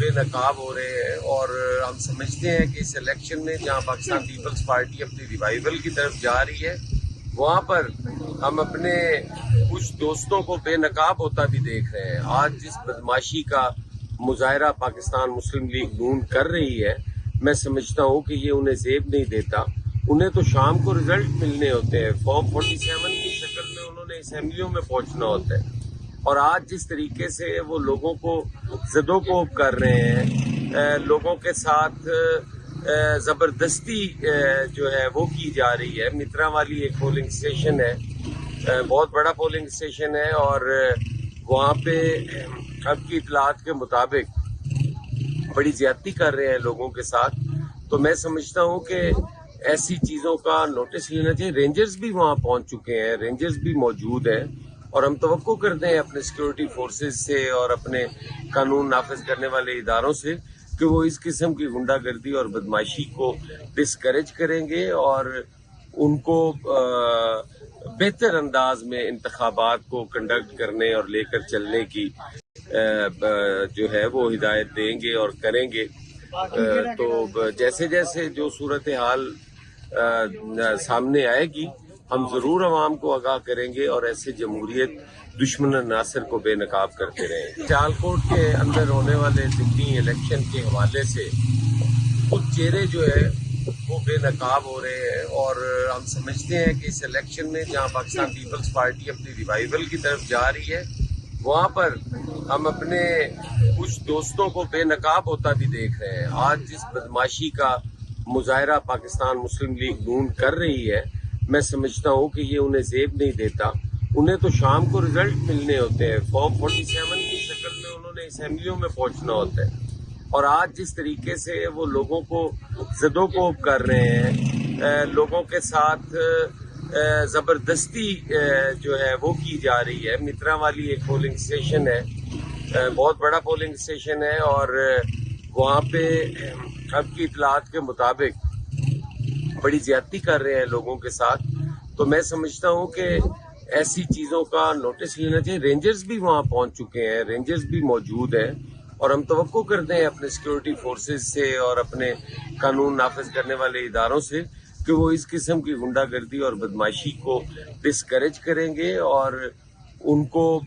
بے نقاب ہو رہے ہیں، اور ہم سمجھتے ہیں کہ اس الیکشن میں جہاں پاکستان پیپلز پارٹی اپنی ریوائیول کی طرف جا رہی ہے، وہاں پر ہم اپنے کچھ دوستوں کو بے نقاب ہوتا بھی دیکھ رہے ہیں۔ آج جس بدماشی کا مظاہرہ پاکستان مسلم لیگ نون کر رہی ہے، میں سمجھتا ہوں کہ یہ انہیں زیب نہیں دیتا۔ انہیں تو شام کو رزلٹ ملنے ہوتے ہیں، فارم 47 کی شکل میں انہوں نے اسمبلیوں میں پہنچنا ہوتا ہے، اور آج جس طریقے سے وہ لوگوں کو زدوکوب کر رہے ہیں، لوگوں کے ساتھ زبردستی جو ہے وہ کی جا رہی ہے۔ مترا والی ایک پولنگ اسٹیشن ہے، بہت بڑا پولنگ اسٹیشن ہے، اور وہاں پہ اب کی اطلاعات کے مطابق بڑی زیادتی کر رہے ہیں لوگوں کے ساتھ۔ تو میں سمجھتا ہوں کہ ایسی چیزوں کا نوٹس لینا چاہیے۔ رینجرز بھی وہاں پہنچ چکے ہیں، رینجرز بھی موجود ہیں، اور ہم توقع کرتے ہیں اپنے سیکورٹی فورسز سے اور اپنے قانون نافذ کرنے والے اداروں سے کہ وہ اس قسم کی غنڈہ گردی اور بدماشی کو ڈسکریج کریں گے، اور ان کو بہتر انداز میں انتخابات کو کنڈکٹ کرنے اور لے کر چلنے کی جو ہے وہ ہدایت دیں گے اور کریں گے۔ تو جیسے جیسے جو صورتحال سامنے آئے گی، ہم ضرور عوام کو آگاہ کریں گے اور ایسے جمہوریت دشمن عناصر کو بے نقاب کرتے رہیں گے۔ سیال کوٹ کے اندر ہونے والے ضمنی الیکشن کے حوالے سے کچھ چہرے جو ہے وہ بے نقاب ہو رہے ہیں، اور ہم سمجھتے ہیں کہ اس الیکشن میں جہاں پاکستان پیپلز پارٹی اپنی ریوائیول کی طرف جا رہی ہے، وہاں پر ہم اپنے کچھ دوستوں کو بے نقاب ہوتا بھی دیکھ رہے ہیں۔ آج جس بدماشی کا مظاہرہ پاکستان مسلم لیگ نون کر رہی ہے، میں سمجھتا ہوں کہ یہ انہیں زیب نہیں دیتا۔ انہیں تو شام کو رزلٹ ملنے ہوتے ہیں، فارم 47 کی شکل میں انہوں نے اسمبلیوں میں پہنچنا ہوتا ہے، اور آج جس طریقے سے وہ لوگوں کو زدوکوب کر رہے ہیں، لوگوں کے ساتھ زبردستی جو ہے وہ کی جا رہی ہے۔ مترا والی ایک پولنگ اسٹیشن ہے، بہت بڑا پولنگ اسٹیشن ہے، اور وہاں پہ اب کی اطلاعات کے مطابق بڑی زیادتی کر رہے ہیں لوگوں کے ساتھ۔ تو میں سمجھتا ہوں کہ ایسی چیزوں کا نوٹس لینا چاہیے۔ رینجرز بھی وہاں پہنچ چکے ہیں، رینجرز بھی موجود ہیں، اور ہم توقع کرتے ہیں اپنے سیکورٹی فورسز سے اور اپنے قانون نافذ کرنے والے اداروں سے کہ وہ اس قسم کی غنڈہ گردی اور بدماشی کو ڈسکریج کریں گے، اور ان کو